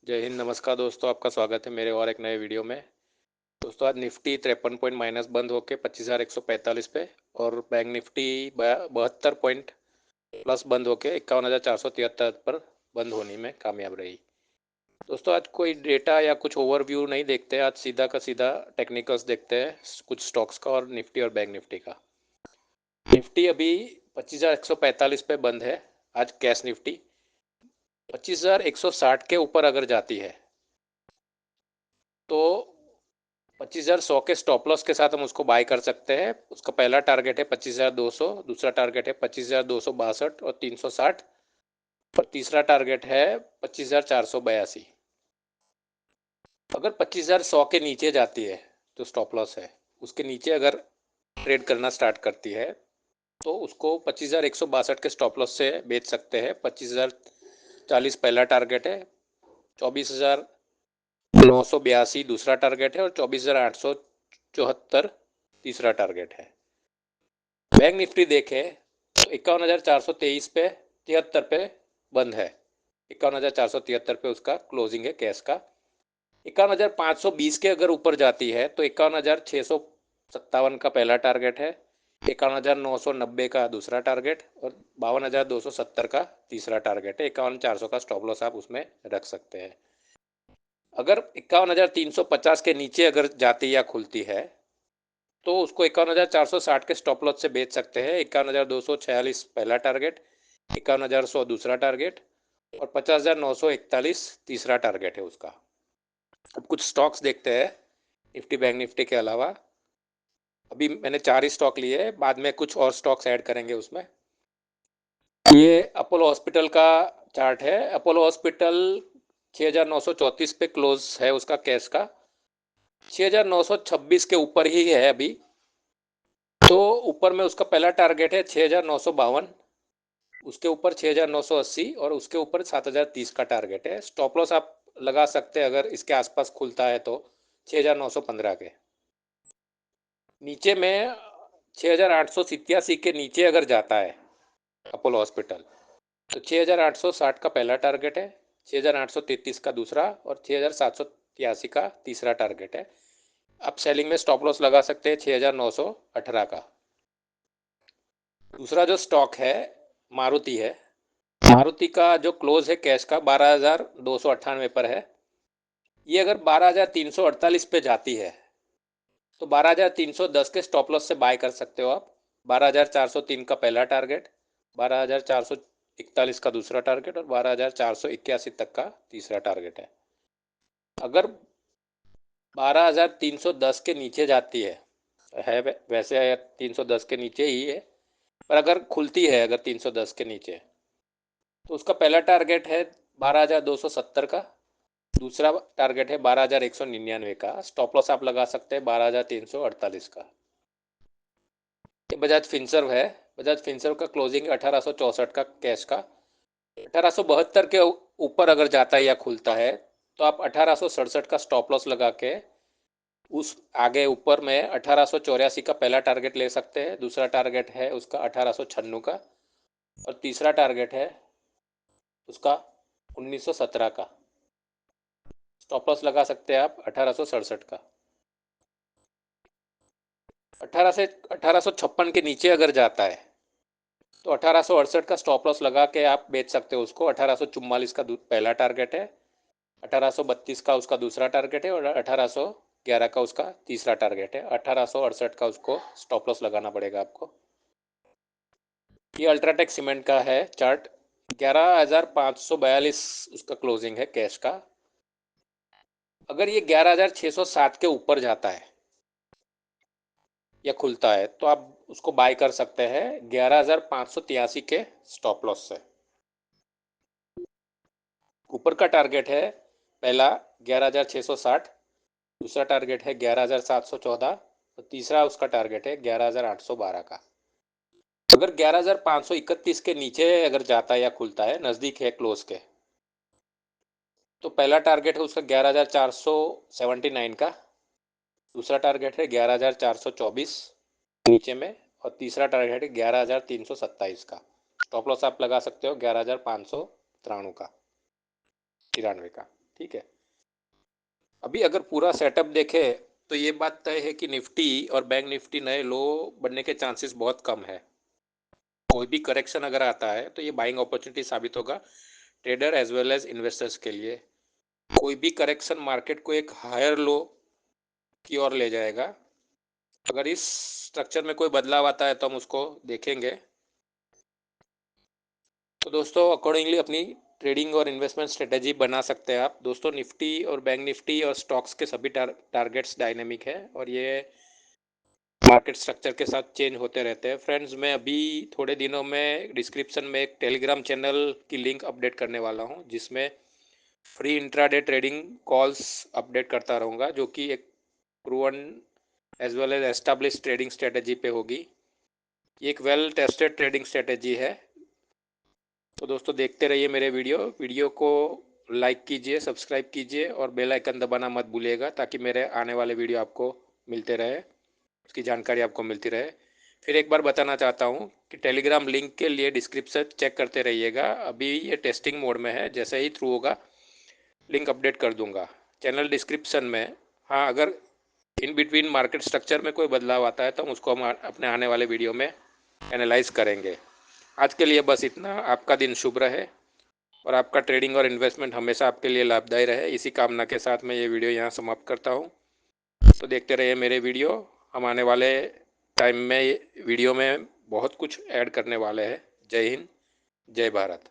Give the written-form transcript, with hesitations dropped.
जय हिंद, नमस्कार दोस्तों। आपका स्वागत है मेरे और एक नए वीडियो में। दोस्तों, आज निफ्टी 53 पॉइंट माइनस बंद होकर 25,145 पे और बैंक निफ्टी 72 पॉइंट प्लस बंद होकर 51,473 पर बंद होने में कामयाब रही। दोस्तों, आज कोई डेटा या कुछ ओवरव्यू नहीं देखते, आज सीधा का सीधा टेक्निकल्स देखते हैं, कुछ स्टॉक्स का और निफ्टी और बैंक निफ्टी का। निफ्टी अभी 25,145 पे बंद है। आज कैश निफ्टी 25,160 के ऊपर अगर जाती है तो 25,100 के स्टॉप लॉस के साथ हम उसको बाय कर सकते हैं। उसका पहला टारगेट है 25,200, दूसरा टारगेट है 25,262 और 360 और तीसरा टारगेट है 25,482। अगर 25,100 के नीचे जाती है तो स्टॉप लॉस है, उसके नीचे अगर ट्रेड करना स्टार्ट करती है तो उसको 25,162 के स्टॉप लॉस से बेच सकते हैं। 25,040 पहला टारगेट है, 24,982 दूसरा टारगेट है और 24,874 तीसरा टारगेट है। बैंक निफ्टी देखे तो 51,423 पे 73 पे बंद है। 51,473 पे उसका क्लोजिंग है कैश का। 51,520 के अगर ऊपर जाती है तो 51,657 का पहला टारगेट है, 51,990 का दूसरा टारगेट और 52,270 का तीसरा टारगेट है। 51,400 का स्टॉप लॉस आप उसमें रख सकते हैं। अगर 51,350 के नीचे अगर जाती या खुलती है तो उसको 51,460 के स्टॉप लॉस से बेच सकते हैं। 51,246 पहला टारगेट, 51,100 दूसरा टारगेट और 50,941 तीसरा टारगेट है उसका। अब कुछ स्टॉक्स देखते हैं निफ्टी बैंक निफ्टी के अलावा। अभी मैंने 4 ही स्टॉक लिए हैं, बाद में कुछ और स्टॉक्स ऐड करेंगे उसमें। ये अपोलो हॉस्पिटल का चार्ट है। अपोलो हॉस्पिटल 6,934 पे क्लोज है उसका कैश का। 6,926 के ऊपर ही है अभी, तो ऊपर में उसका पहला टारगेट है 6,952, उसके ऊपर 6,980 और उसके ऊपर 7,030 का टारगेट है। स्टॉप लॉस आप लगा सकते हैं अगर इसके आसपास खुलता है तो 6,915 के नीचे में। 6,887 के नीचे अगर जाता है अपोलो हॉस्पिटल तो 6,860 का पहला टारगेट है, 6,833 का दूसरा और 6,783 का तीसरा टारगेट है। आप सेलिंग में स्टॉप लॉस लगा सकते हैं 6,918 का। दूसरा जो स्टॉक है मारुति है। मारुति का जो क्लोज है कैश का 12,298 पर है। ये अगर 12,348 पे जाती है तो 12,310 के स्टॉप लॉस से बाय कर सकते हो आप। 12,403 का पहला टारगेट, 12,441 का दूसरा टारगेट और 12,481 तक का तीसरा टारगेट है। अगर 12,310 के नीचे जाती है वैसे 310 के नीचे ही है, पर अगर खुलती है अगर 310 के नीचे तो उसका पहला टारगेट है 12,270 का, दूसरा टारगेट है 12,199 का। स्टॉप लॉस आप लगा सकते हैं 12,348 का। ये बजाज फिनसर्व है। बजाज फिनसर्व का क्लोजिंग 1864 का कैश का। 1872 के ऊपर अगर जाता है या खुलता है तो आप 1867 का स्टॉप लॉस लगा के उस आगे ऊपर में 1884 का पहला टारगेट ले सकते हैं। दूसरा टारगेट है उसका 1896 का और तीसरा टारगेट है उसका 1917 का। स्टॉप लॉस लगा सकते हैं आप 1867 का। 1856 के नीचे अगर जाता है तो 1868 का स्टॉप लॉस लगा के आप बेच सकते हो उसको। 1844 का पहला टारगेट है, 1832 का उसका दूसरा टारगेट है और 1811 का उसका तीसरा टारगेट है। 1868 का उसको स्टॉप लॉस लगाना पड़ेगा आपको। ये अल्ट्राटेक सीमेंट का है चार्ट। 11,542 उसका क्लोजिंग है कैश का। अगर ये 11,607 के ऊपर जाता है या खुलता है तो आप उसको बाय कर सकते हैं 11,583 के स्टॉप लॉस से। ऊपर का टारगेट है पहला 11,660, दूसरा टारगेट है 11,714 और तीसरा उसका टारगेट है 11,812 का। अगर 11,531 के नीचे अगर जाता है या खुलता है, नज़दीक है क्लोज के, तो पहला टारगेट है उसका 11,479 का, दूसरा टारगेट है 11,424 नीचे में और तीसरा टारगेट है 11,327 का। स्टॉप लॉस आप लगा सकते हो 11,593 का, 93 का। ठीक है। अभी अगर पूरा सेटअप देखें तो ये बात तय है कि निफ्टी और बैंक निफ्टी नए लो बनने के चांसेस बहुत कम है। कोई भी करेक्शन अगर आता है तो ये बाइंग अपॉर्चुनिटी साबित होगा trader as well as investors के लिए। कोई भी करेक्शन मार्केट को एक हायर लो की ओर ले जाएगा। अगर इस स्ट्रक्चर में कोई बदलाव आता है तो हम उसको देखेंगे। तो दोस्तों अकॉर्डिंगली अपनी ट्रेडिंग और इन्वेस्टमेंट स्ट्रेटेजी बना सकते हैं आप। दोस्तों निफ्टी और बैंक निफ्टी और स्टॉक्स के सभी टारगेट्स डायनेमिक है और ये मार्केट स्ट्रक्चर के साथ चेंज होते रहते हैं। फ्रेंड्स, मैं अभी थोड़े दिनों में डिस्क्रिप्शन में एक टेलीग्राम चैनल की लिंक अपडेट करने वाला हूं, जिसमें free intraday trading calls update करता रहूँगा, जो कि एक proven as well as establish trading strategy पे होगी। ये एक वेल टेस्टेड ट्रेडिंग स्ट्रेटेजी है। तो दोस्तों देखते रहिए मेरे वीडियो को लाइक कीजिए, सब्सक्राइब कीजिए और बेल आइकन दबाना मत भूलिएगा, ताकि मेरे आने वाले वीडियो आपको मिलते रहे, उसकी जानकारी आपको मिलती रहे। फिर एक बार बताना चाहता हूँ कि टेलीग्राम लिंक के लिए डिस्क्रिप्शन चेक करते रहिएगा। अभी ये टेस्टिंग मोड में है, जैसे ही थ्रू होगा लिंक अपडेट कर दूंगा चैनल डिस्क्रिप्शन में। हाँ, अगर इन बिटवीन मार्केट स्ट्रक्चर में कोई बदलाव आता है तो हम उसको हम अपने आने वाले वीडियो में एनालाइज करेंगे। आज के लिए बस इतना। आपका दिन शुभ रहे और आपका ट्रेडिंग और इन्वेस्टमेंट हमेशा आपके लिए लाभदायी रहे, इसी कामना के साथ मैं ये वीडियो यहाँ समाप्त करता हूँ। तो देखते रहिए मेरे वीडियो। हम आने वाले टाइम में वीडियो में बहुत कुछ ऐड करने वाले हैं। जय हिंद, जय भारत।